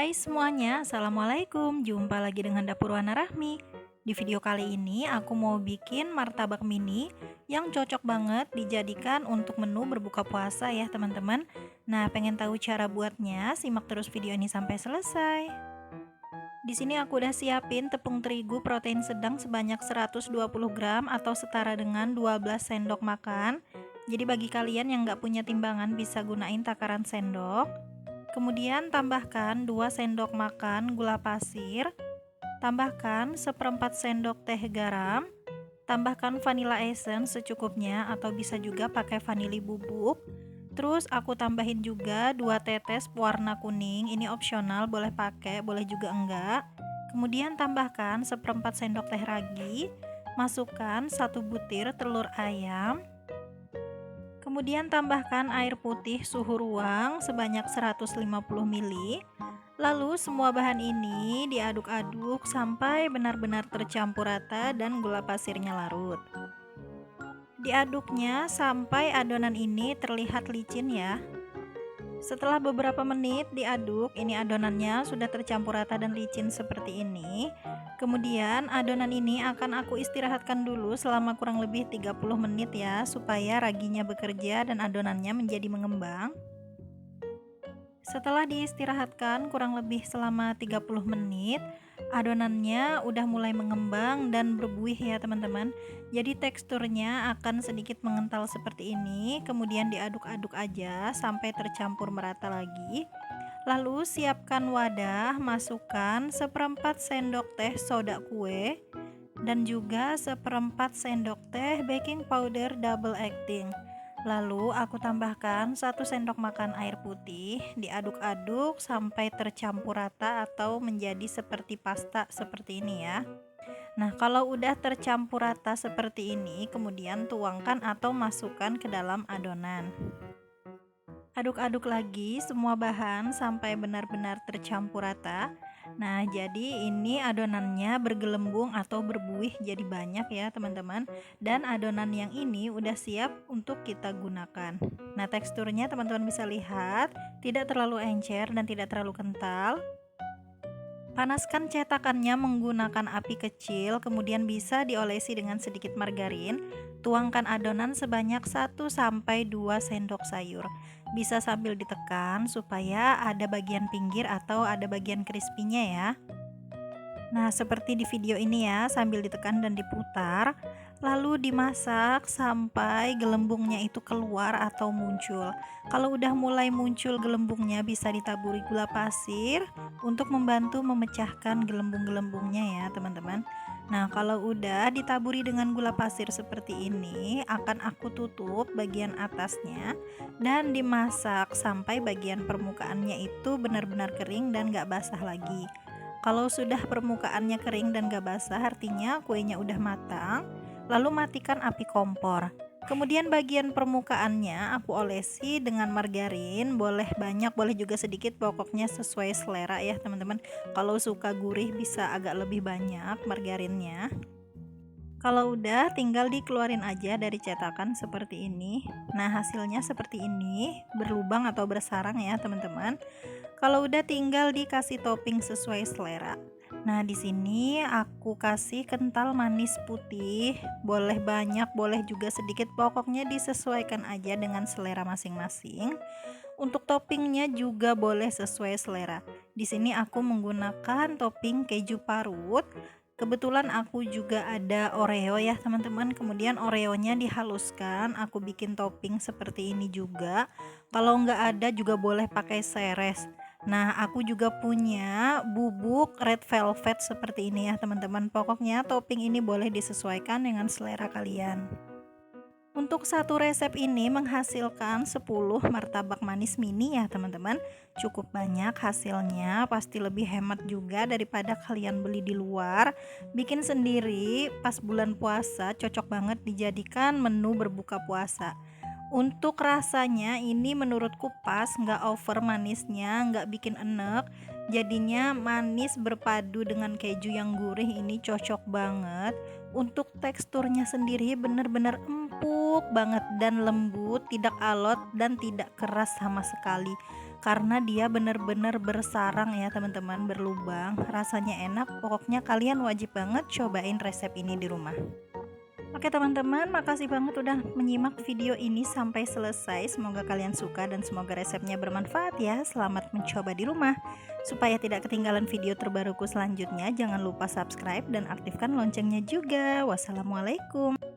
Hai semuanya, Assalamualaikum. Jumpa lagi dengan Dapur Wana Rahmi. Di video kali ini aku mau bikin martabak mini yang cocok banget dijadikan untuk menu berbuka puasa ya teman-teman. Nah, pengen tahu cara buatnya? Simak terus video ini sampai selesai. Di sini aku udah siapin tepung terigu protein sedang sebanyak 120 gram atau setara dengan 12 sendok makan. Jadi bagi kalian yang nggak punya timbangan bisa gunain takaran sendok. Kemudian tambahkan 2 sendok makan gula pasir, tambahkan seperempat sendok teh garam, tambahkan vanilla essence secukupnya atau bisa juga pakai vanili bubuk. Terus aku tambahin juga 2 tetes pewarna kuning, ini opsional, boleh pakai, boleh juga enggak. Kemudian tambahkan seperempat sendok teh ragi, masukkan 1 butir telur ayam. Kemudian tambahkan air putih suhu ruang sebanyak 150 ml. Lalu semua bahan ini diaduk-aduk sampai benar-benar tercampur rata dan gula pasirnya larut. Diaduknya sampai adonan ini terlihat licin ya. Setelah beberapa menit diaduk, ini adonannya sudah tercampur rata dan licin seperti ini. Kemudian adonan ini akan aku istirahatkan dulu selama kurang lebih 30 menit ya, supaya raginya bekerja dan adonannya menjadi mengembang. Setelah diistirahatkan kurang lebih selama 30 menit, adonannya udah mulai mengembang dan berbuih ya teman-teman. Jadi teksturnya akan sedikit mengental seperti ini. Kemudian diaduk-aduk aja sampai tercampur merata lagi. Lalu siapkan wadah, masukkan seperempat sendok teh soda kue dan juga seperempat sendok teh baking powder double acting. Lalu aku tambahkan 1 sendok makan air putih, diaduk-aduk sampai tercampur rata atau menjadi seperti pasta seperti ini ya. Nah, kalau udah tercampur rata seperti ini, kemudian tuangkan atau masukkan ke dalam adonan. Aduk-aduk lagi semua bahan sampai benar-benar tercampur rata. Nah, jadi ini adonannya bergelembung atau berbuih jadi banyak ya teman-teman. Dan adonan yang ini udah siap untuk kita gunakan. Nah, teksturnya teman-teman bisa lihat tidak terlalu encer dan tidak terlalu kental. Panaskan cetakannya menggunakan api kecil, kemudian bisa diolesi dengan sedikit margarin. Tuangkan adonan sebanyak 1-2 sendok sayur. Bisa sambil ditekan supaya ada bagian pinggir atau ada bagian crispy-nya ya. Nah, seperti di video ini ya, sambil ditekan dan diputar, lalu dimasak sampai gelembungnya itu keluar atau muncul. Kalau udah mulai muncul gelembungnya, bisa ditaburi gula pasir untuk membantu memecahkan gelembung-gelembungnya ya, teman-teman. Nah, kalau udah ditaburi dengan gula pasir seperti ini, akan aku tutup bagian atasnya dan dimasak sampai bagian permukaannya itu benar-benar kering dan gak basah lagi. Kalau sudah permukaannya kering dan gak basah, artinya kuenya udah matang. Lalu matikan api kompor. Kemudian bagian permukaannya aku olesi dengan margarin, boleh banyak boleh juga sedikit, pokoknya sesuai selera ya teman-teman. Kalau suka gurih bisa agak lebih banyak margarinnya. Kalau udah tinggal dikeluarin aja dari cetakan seperti ini. Nah, hasilnya seperti ini, berlubang atau bersarang ya teman-teman. Kalau udah tinggal dikasih topping sesuai selera. Nah, di sini aku kasih kental manis putih, boleh banyak, boleh juga sedikit, pokoknya disesuaikan aja dengan selera masing-masing. Untuk toppingnya juga boleh sesuai selera. Di sini aku menggunakan topping keju parut. Kebetulan aku juga ada Oreo ya teman-teman. Kemudian Oreonya dihaluskan, aku bikin topping seperti ini juga. Kalau nggak ada juga boleh pakai seres. Nah, aku juga punya bubuk red velvet seperti ini ya teman-teman. Pokoknya topping ini boleh disesuaikan dengan selera kalian. Untuk satu resep ini menghasilkan 10 martabak manis mini ya teman-teman. Cukup banyak hasilnya, pasti lebih hemat juga daripada kalian beli di luar. Bikin sendiri pas bulan puasa cocok banget dijadikan menu berbuka puasa. Untuk rasanya ini menurutku pas, nggak over manisnya, nggak bikin enek. Jadinya manis berpadu dengan keju yang gurih, ini cocok banget. Untuk teksturnya sendiri bener-bener empuk banget dan lembut, tidak alot dan tidak keras sama sekali. karena dia bener-bener bersarang ya teman-teman, berlubang. Rasanya enak, pokoknya kalian wajib banget cobain resep ini di rumah. Oke teman-teman, makasih banget udah menyimak video ini sampai selesai. Semoga kalian suka dan semoga resepnya bermanfaat ya. Selamat mencoba di rumah. Supaya tidak ketinggalan video terbaruku selanjutnya, jangan lupa subscribe dan aktifkan loncengnya juga. Wassalamualaikum.